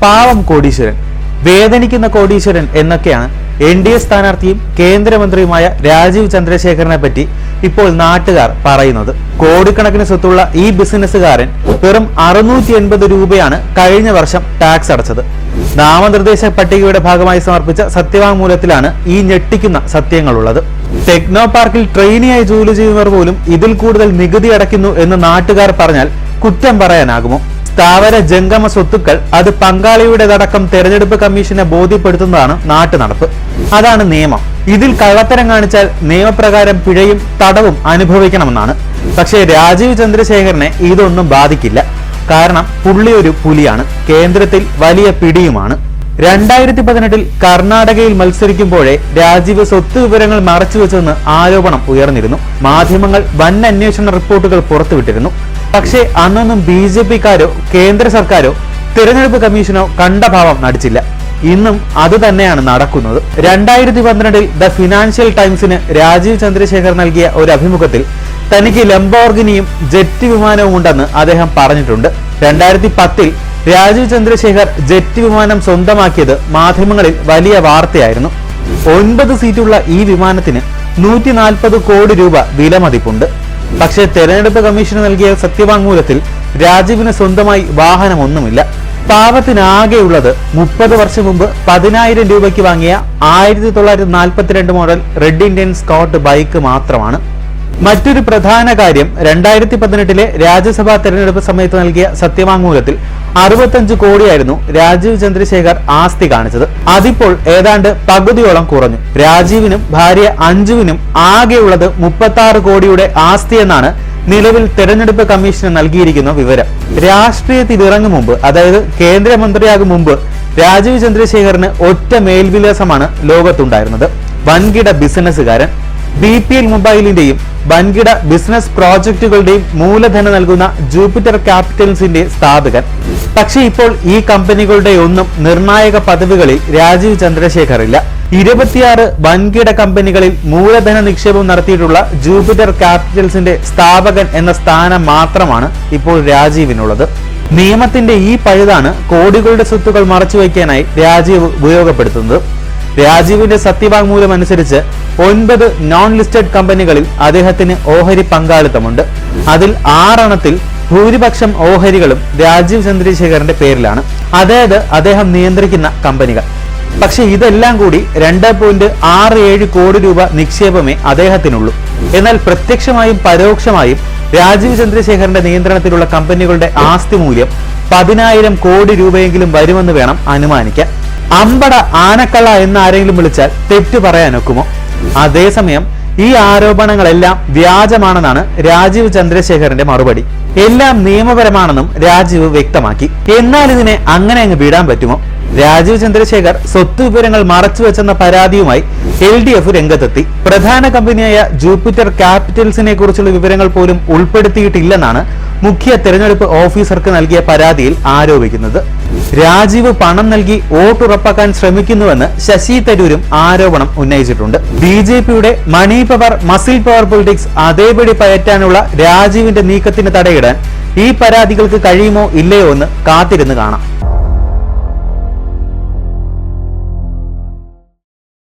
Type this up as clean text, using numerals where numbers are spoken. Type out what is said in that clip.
പാവം കോടീശ്വരൻ, വേദനിക്കുന്ന കോടീശ്വരൻ എന്നൊക്കെയാണ് NDA സ്ഥാനാർത്ഥിയും കേന്ദ്രമന്ത്രിയുമായ രാജീവ് ചന്ദ്രശേഖരനെ പറ്റി ഇപ്പോൾ നാട്ടുകാർ പറയുന്നത്. കോടിക്കണക്കിന് സ്വത്തുള്ള ഈ ബിസിനസ്സുകാരൻ വെറും 680 രൂപയാണ് കഴിഞ്ഞ വർഷം ടാക്സ് അടച്ചത്. നാമനിർദ്ദേശ പട്ടികയുടെ ഭാഗമായി സമർപ്പിച്ച സത്യവാങ്മൂലത്തിലാണ് ഈ ഞെട്ടിക്കുന്ന സത്യങ്ങളുള്ളത്. ടെക്നോ പാർക്കിൽ ട്രെയിനിയായി ജോലി ചെയ്യുന്നവർ പോലും ഇതിൽ കൂടുതൽ നികുതി അടയ്ക്കുന്നു എന്ന് നാട്ടുകാർ പറഞ്ഞാൽ കുറ്റം പറയാനാകുമോ? സ്ഥാവര ജംഗമ സ്വത്തുക്കൾ അത് പങ്കാളിയുടേതടക്കം തെരഞ്ഞെടുപ്പ് കമ്മീഷനെ ബോധ്യപ്പെടുത്തുന്നതാണ് നാട്ടുനടപ്പ്. അതാണ് നിയമം. ഇതിൽ കള്ളത്തരം കാണിച്ചാൽ നിയമപ്രകാരം പിഴയും തടവും അനുഭവിക്കണമെന്നാണ്. പക്ഷേ രാജീവ് ചന്ദ്രശേഖരനെ ഇതൊന്നും ബാധിക്കില്ല. കാരണം പുള്ളി ഒരു പുലിയാണ്, കേന്ദ്രത്തിൽ വലിയ പിടിയുമാണ്. 2018 കർണാടകയിൽ മത്സരിക്കുമ്പോഴേ രാജീവ് സ്വത്ത് വിവരങ്ങൾ മറച്ചുവെച്ചെന്ന് ആരോപണം ഉയർന്നിരുന്നു. മാധ്യമങ്ങൾ വൻ അന്വേഷണ റിപ്പോർട്ടുകൾ പുറത്തുവിട്ടിരുന്നു. പക്ഷേ അന്നൊന്നും BJP-ക്കാരോ കേന്ദ്ര സർക്കാരോ തിരഞ്ഞെടുപ്പ് കമ്മീഷനോ കണ്ട ഭാവം നടിച്ചില്ല. ഇന്നും അത് തന്നെയാണ് നടക്കുന്നത്. 2012 ദ ഫിനാൻഷ്യൽ ടൈംസിന് രാജീവ് ചന്ദ്രശേഖർ നൽകിയ ഒരു അഭിമുഖത്തിൽ തനിക്ക് ലംബോർഗിനിയും ജെറ്റ് വിമാനവും ഉണ്ടെന്ന് അദ്ദേഹം പറഞ്ഞിട്ടുണ്ട്. 2010 രാജീവ് ചന്ദ്രശേഖർ ജെറ്റ് വിമാനം സ്വന്തമാക്കിയത് മാധ്യമങ്ങളിൽ വലിയ വാർത്തയായിരുന്നു. 9 സീറ്റുള്ള ഈ വിമാനത്തിന് 140 കോടി രൂപ വിലമതിപ്പുണ്ട്. പക്ഷേ തെരഞ്ഞെടുപ്പ് കമ്മീഷന് നൽകിയ സത്യവാങ്മൂലത്തിൽ രാജീവിന് സ്വന്തമായി വാഹനമൊന്നുമില്ല. പാവത്തിനാകെയുള്ളത് 30 വർഷം മുമ്പ് 10,000 രൂപയ്ക്ക് വാങ്ങിയ 1942 model red Indian Scott bike മാത്രമാണ്. മറ്റൊരു പ്രധാന കാര്യം, 2018 രാജ്യസഭാ തെരഞ്ഞെടുപ്പ് സമയത്ത് നൽകിയ സത്യവാങ്മൂലത്തിൽ 65 കോടിയായിരുന്നു രാജീവ് ചന്ദ്രശേഖർ ആസ്തി കാണിച്ചത്. അതിപ്പോൾ ഏതാണ്ട് പകുതിയോളം കുറഞ്ഞു. രാജീവിനും ഭാര്യ അഞ്ജുവിനും ആകെയുള്ളത് 36 കോടിയുടെ ആസ്തി എന്നാണ് നിലവിൽ തെരഞ്ഞെടുപ്പ് കമ്മീഷന് നൽകിയിരിക്കുന്ന വിവരം. രാഷ്ട്രീയത്തിൽ ഇറങ്ങും മുമ്പ്, അതായത് കേന്ദ്രമന്ത്രിയാകും മുമ്പ് രാജീവ് ചന്ദ്രശേഖറിന് ഒറ്റ മേൽവിലാസമാണ് ലോകത്തുണ്ടായിരുന്നത്: വൻകിട ബിസിനസ്സുകാരൻ. BPL മൊബൈലിന്റെയും വൻകിട ബിസിനസ് പ്രോജക്റ്റുകളുടെയും മൂലധനം നൽകുന്ന ജൂപ്പിറ്റർ ക്യാപിറ്റൽസിന്റെ സ്ഥാപകൻ. പക്ഷേ ഇപ്പോൾ ഈ കമ്പനികളുടെ ഒന്നും നിർണായക പദവികളിൽ രാജീവ് ചന്ദ്രശേഖർ ഇല്ല. 26 വൻകിട കമ്പനികളിൽ മൂലധന നിക്ഷേപം നടത്തിയിട്ടുള്ള ജൂപ്പിറ്റർ ക്യാപിറ്റൽസിന്റെ സ്ഥാപകൻ എന്ന സ്ഥാനം മാത്രമാണ് ഇപ്പോൾ രാജീവിനുള്ളത്. നിയമത്തിന്റെ ഈ പഴുതാണ് കോടികളുടെ സ്വത്തുക്കൾ മറച്ചുവെക്കാനായി രാജീവ് ഉപയോഗപ്പെടുത്തുന്നത്. രാജീവിന്റെ സത്യവാങ്മൂലം അനുസരിച്ച് 9 നോൺ ലിസ്റ്റഡ് കമ്പനികളിൽ അദ്ദേഹത്തിന് ഓഹരി പങ്കാളിത്തമുണ്ട്. അതിൽ 6 എണ്ണത്തിൽ ഭൂരിപക്ഷം ഓഹരികളും രാജീവ് ചന്ദ്രശേഖറിന്റെ പേരിലാണ്, അതായത് അദ്ദേഹം നിയന്ത്രിക്കുന്ന കമ്പനികൾ. പക്ഷെ ഇതെല്ലാം കൂടി 2.67 കോടി രൂപ നിക്ഷേപമേ അദ്ദേഹത്തിനുള്ളൂ. എന്നാൽ പ്രത്യക്ഷമായും പരോക്ഷമായും രാജീവ് ചന്ദ്രശേഖറിന്റെ നിയന്ത്രണത്തിലുള്ള കമ്പനികളുടെ ആസ്തി മൂല്യം 10,000 കോടി രൂപയെങ്കിലും വരുമെന്ന് വേണം അനുമാനിക്കാൻ. അമ്പട ആനക്കള്ള എന്നാരെങ്കിലും വിളിച്ചാൽ തെറ്റു പറയാനൊക്കുമോ? അതേസമയം ഈ ആരോപണങ്ങളെല്ലാം വ്യാജമാണെന്നാണ് രാജീവ് ചന്ദ്രശേഖറിന്റെ മറുപടി. എല്ലാം നിയമപരമാണെന്നും രാജീവ് വ്യക്തമാക്കി. എന്നാൽ ഇതിനെ അങ്ങനെ അങ്ങ് വിടാൻ പറ്റുമോ? രാജീവ് ചന്ദ്രശേഖർ സ്വത്ത് വിവരങ്ങൾ മറച്ചുവെച്ചെന്ന പരാതിയുമായി LDF രംഗത്തെത്തി. പ്രധാന കമ്പനിയായ ജൂപ്പിറ്റർ ക്യാപിറ്റൽസിനെ കുറിച്ചുള്ള വിവരങ്ങൾ പോലും ഉൾപ്പെടുത്തിയിട്ടില്ലെന്നാണ് മുഖ്യ തെരഞ്ഞെടുപ്പ് ഓഫീസർക്ക് നൽകിയ പരാതിയിൽ ആരോപിക്കുന്നത്. രാജീവ് പണം നൽകി വോട്ടുറപ്പാക്കാൻ ശ്രമിക്കുന്നുവെന്ന് ശശി തരൂരും ആരോപണം ഉന്നയിച്ചിട്ടുണ്ട്. BJP-യുടെ money power, muscle power politics അതേപടി പയറ്റാനുള്ള രാജീവിന്റെ നീക്കത്തിന് തടയിടാൻ ഈ പരാതികൾക്ക് കഴിയുമോ ഇല്ലയോ എന്ന് കാത്തിരുന്ന് കാണാം.